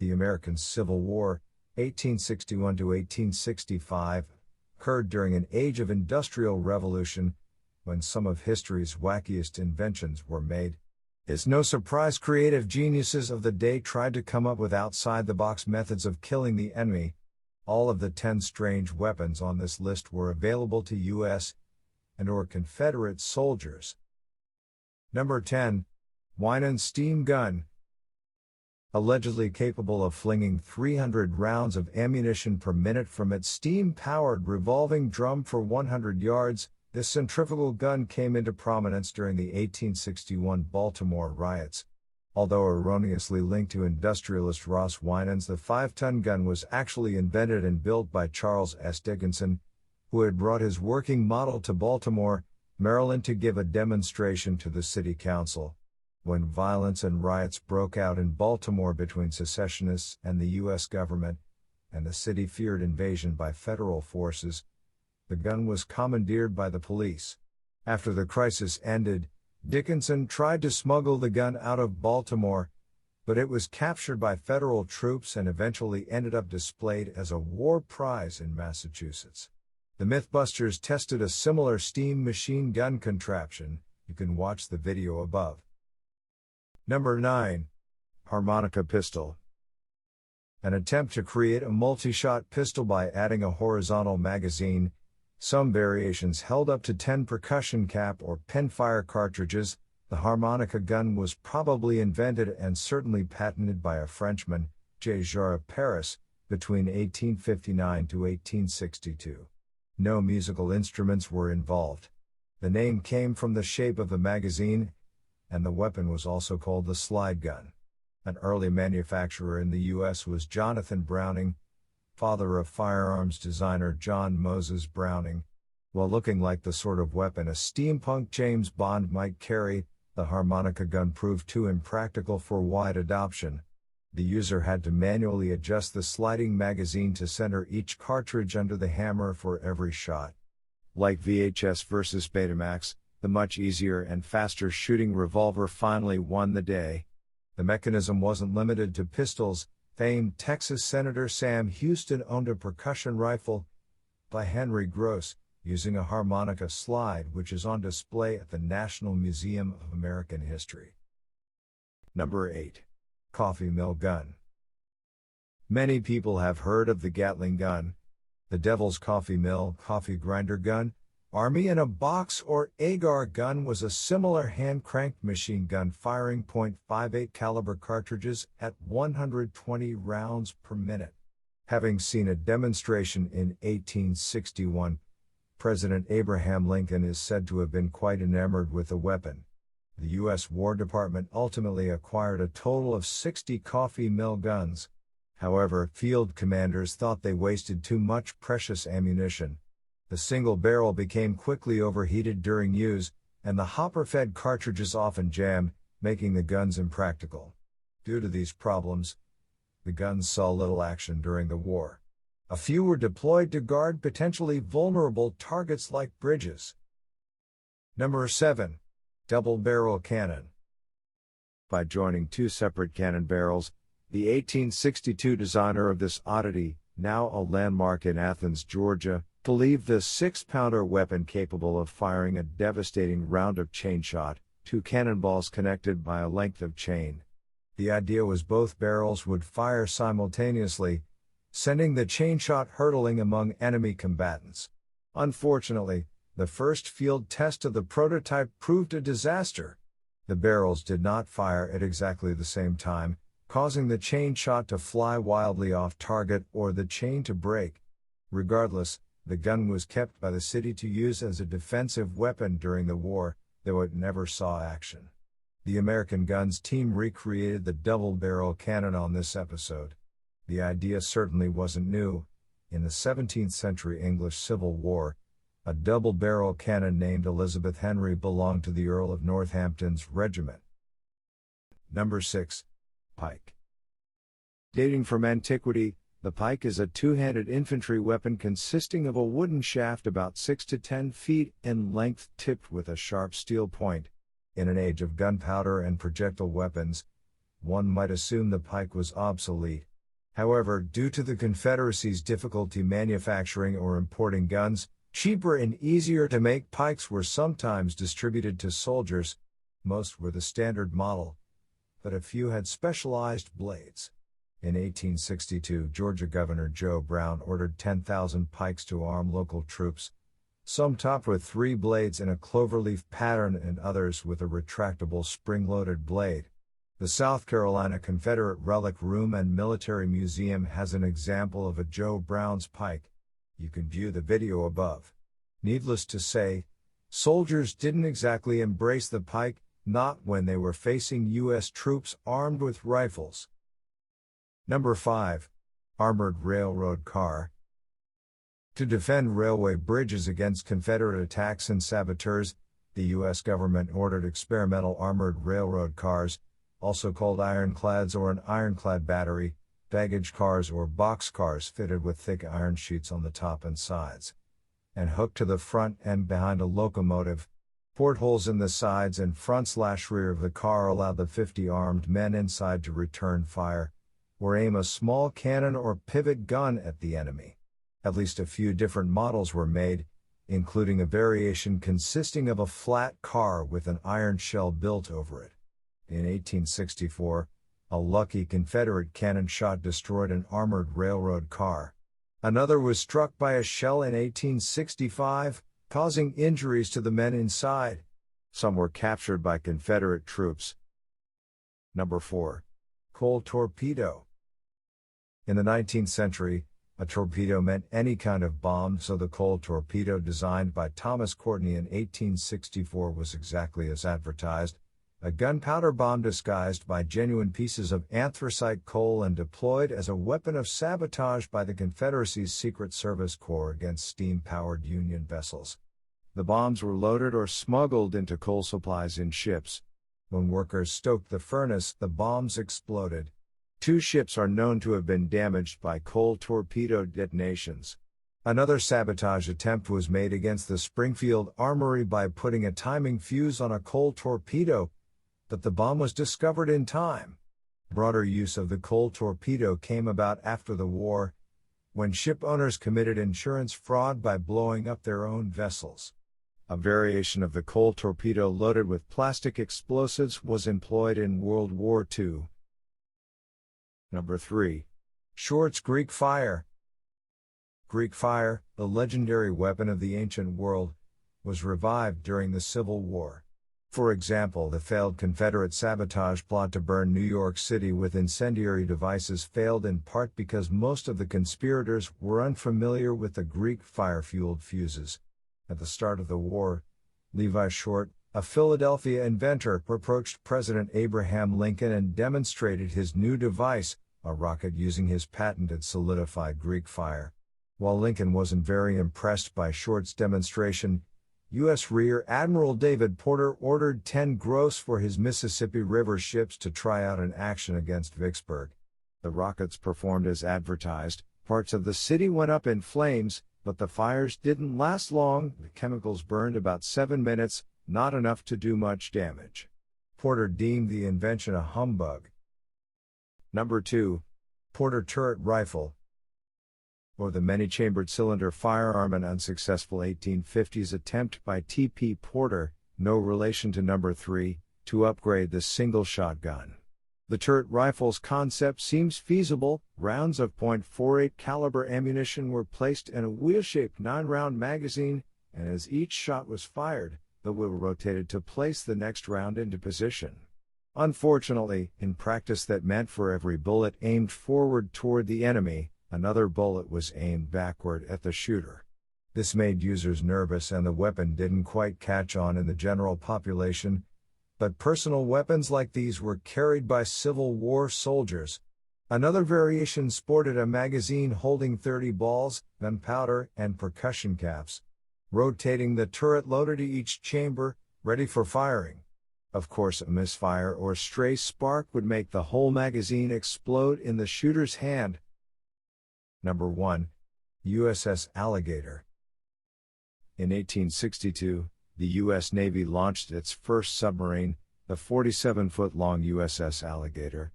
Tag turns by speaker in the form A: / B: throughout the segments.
A: The American Civil War, 1861 to 1865, occurred during an age of industrial revolution, when some of history's wackiest inventions were made. It's no surprise creative geniuses of the day tried to come up with outside-the-box methods of killing the enemy. All of the 10 strange weapons on this list were available to U.S. and/or Confederate soldiers. Number 10. Winans Steam Gun. Allegedly capable of flinging 300 rounds of ammunition per minute from its steam-powered revolving drum for 100 yards, this centrifugal gun came into prominence during the 1861 Baltimore riots. Although erroneously linked to industrialist Ross Winans, the 5-ton gun was actually invented and built by Charles S. Dickinson, who had brought his working model to Baltimore, Maryland to give a demonstration to the city council. When violence and riots broke out in Baltimore between secessionists and the U.S. government, and the city feared invasion by federal forces, the gun was commandeered by the police. After the crisis ended, Dickinson tried to smuggle the gun out of Baltimore, but it was captured by federal troops and eventually ended up displayed as a war prize in Massachusetts. The Mythbusters tested a similar steam machine gun contraption. You can watch the video above. Number 9. Harmonica Pistol. An attempt to create a multi-shot pistol by adding a horizontal magazine. Some variations held up to 10 percussion cap or pinfire cartridges. The harmonica gun was probably invented and certainly patented by a Frenchman, J. Paris, between 1859 to 1862. No musical instruments were involved. The name came from the shape of the magazine, and the weapon was also called the slide gun. An early manufacturer in the U.S. was Jonathan Browning, father of firearms designer John Moses Browning. While looking like the sort of weapon a steampunk James Bond might carry, the harmonica gun proved too impractical for wide adoption. The user had to manually adjust the sliding magazine to center each cartridge under the hammer for every shot. Like VHS versus Betamax, the much easier and faster shooting revolver finally won the day. The mechanism wasn't limited to pistols. Famed Texas Senator Sam Houston owned a percussion rifle by Henry Gross, using a harmonica slide, which is on display at the National Museum of American History. Number 8. Coffee Mill Gun. Many people have heard of the Gatling gun, the Devil's Coffee Mill coffee grinder gun. Army in a Box or Agar gun was a similar hand-cranked machine gun firing .58 caliber cartridges at 120 rounds per minute. Having seen a demonstration in 1861, President Abraham Lincoln is said to have been quite enamored with the weapon. The U.S. War Department ultimately acquired a total of 60 coffee mill guns. However, field commanders thought they wasted too much precious ammunition. The single barrel became quickly overheated during use, and the hopper-fed cartridges often jammed, making the guns impractical. Due to these problems, the guns saw little action during the war. A few were deployed to guard potentially vulnerable targets like bridges. Number 7. Double-barrel cannon. By joining two separate cannon barrels, the 1862 designer of this oddity, now a landmark in Athens, Georgia, believed the 6-pounder weapon capable of firing a devastating round of chain shot, two cannonballs connected by a length of chain. The idea was both barrels would fire simultaneously, sending the chain shot hurtling among enemy combatants. Unfortunately, the first field test of the prototype proved a disaster. The barrels did not fire at exactly the same time, causing the chain shot to fly wildly off target or the chain to break. Regardless, the gun was kept by the city to use as a defensive weapon during the war, though it never saw action. The American Guns team recreated the double-barrel cannon on this episode. The idea certainly wasn't new. In the 17th century English Civil War, a double-barrel cannon named Elizabeth Henry belonged to the Earl of Northampton's regiment. Number 6. Pike. Dating from antiquity, the pike is a two-handed infantry weapon consisting of a wooden shaft about 6 to 10 feet in length tipped with a sharp steel point. In an age of gunpowder and projectile weapons, one might assume the pike was obsolete. However, due to the Confederacy's difficulty manufacturing or importing guns, cheaper and easier to make pikes were sometimes distributed to soldiers. Most were the standard model, but a few had specialized blades. In 1862, Georgia Governor Joe Brown ordered 10,000 pikes to arm local troops, some topped with 3 blades in a cloverleaf pattern and others with a retractable spring-loaded blade. The South Carolina Confederate Relic Room and Military Museum has an example of a Joe Brown's pike. You can view the video above. Needless to say, soldiers didn't exactly embrace the pike, not when they were facing U.S. troops armed with rifles. Number 5. Armored Railroad Car. To defend railway bridges against Confederate attacks and saboteurs, the U.S. government ordered experimental armored railroad cars, also called ironclads or an ironclad battery, baggage cars or box cars fitted with thick iron sheets on the top and sides, and hooked to the front and behind a locomotive. Portholes in the sides and front/rear of the car allowed the 50 armed men inside to return fire, or aim a small cannon or pivot gun at the enemy. At least a few different models were made, including a variation consisting of a flat car with an iron shell built over it. In 1864, a lucky Confederate cannon shot destroyed an armored railroad car. Another was struck by a shell in 1865, causing injuries to the men inside. Some were captured by Confederate troops. Number 4. Coal torpedo. In the 19th century, a torpedo meant any kind of bomb, so the coal torpedo designed by Thomas Courtney in 1864 was exactly as advertised: a gunpowder bomb disguised by genuine pieces of anthracite coal and deployed as a weapon of sabotage by the Confederacy's Secret Service Corps against steam-powered Union vessels. The bombs were loaded or smuggled into coal supplies in ships. When workers stoked the furnace, the bombs exploded. 2 ships are known to have been damaged by coal torpedo detonations. Another sabotage attempt was made against the Springfield Armory by putting a timing fuse on a coal torpedo, but the bomb was discovered in time. Broader use of the coal torpedo came about after the war, when ship owners committed insurance fraud by blowing up their own vessels. A variation of the coal torpedo loaded with plastic explosives was employed in World War II. Number 3. Short's Greek Fire. Greek fire, the legendary weapon of the ancient world, was revived during the Civil War. For example, the failed Confederate sabotage plot to burn New York City with incendiary devices failed in part because most of the conspirators were unfamiliar with the Greek fire-fueled fuses. At the start of the war, Levi Short, a Philadelphia inventor, approached President Abraham Lincoln and demonstrated his new device, a rocket using his patented solidified Greek fire. While Lincoln wasn't very impressed by Short's demonstration, U.S. Rear Admiral David Porter ordered 10 gross for his Mississippi River ships to try out an action against Vicksburg. The rockets performed as advertised. Parts of the city went up in flames, but the fires didn't last long. The chemicals burned about 7 minutes, not enough to do much damage. Porter deemed the invention a humbug. Number 2. Porter Turret Rifle, or the many-chambered cylinder firearm, an unsuccessful 1850s attempt by T.P. Porter, no relation to Number 3, to upgrade the single-shot gun. The turret rifle's concept seems feasible. Rounds of .48 caliber ammunition were placed in a wheel-shaped 9-round magazine, and as each shot was fired, the wheel rotated to place the next round into position. Unfortunately, in practice that meant for every bullet aimed forward toward the enemy, another bullet was aimed backward at the shooter. This made users nervous and the weapon didn't quite catch on in the general population, but personal weapons like these were carried by Civil War soldiers. Another variation sported a magazine holding 30 balls, gunpowder, and percussion caps. Rotating the turret loaded to each chamber, ready for firing. Of course, a misfire or stray spark would make the whole magazine explode in the shooter's hand. Number 1. USS Alligator. In 1862, the U.S. Navy launched its first submarine, the 47-foot-long USS Alligator.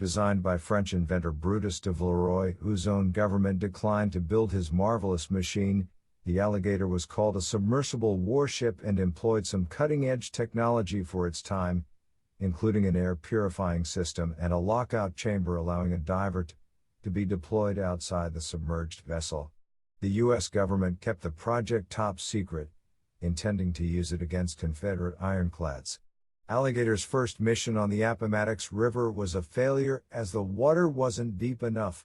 A: Designed by French inventor Brutus de Villeroy, whose own government declined to build his marvelous machine, the Alligator was called a submersible warship and employed some cutting-edge technology for its time, including an air purifying system and a lockout chamber allowing a diver to be deployed outside the submerged vessel. The U.S. government kept the project top secret, intending to use it against Confederate ironclads. Alligator's first mission on the Appomattox River was a failure as the water wasn't deep enough.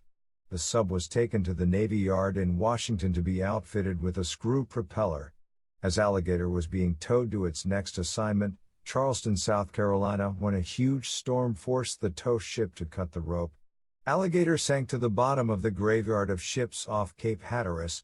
A: The sub was taken to the Navy Yard in Washington to be outfitted with a screw propeller. As Alligator was being towed to its next assignment, Charleston, South Carolina, when a huge storm forced the tow ship to cut the rope. Alligator sank to the bottom of the graveyard of ships off Cape Hatteras,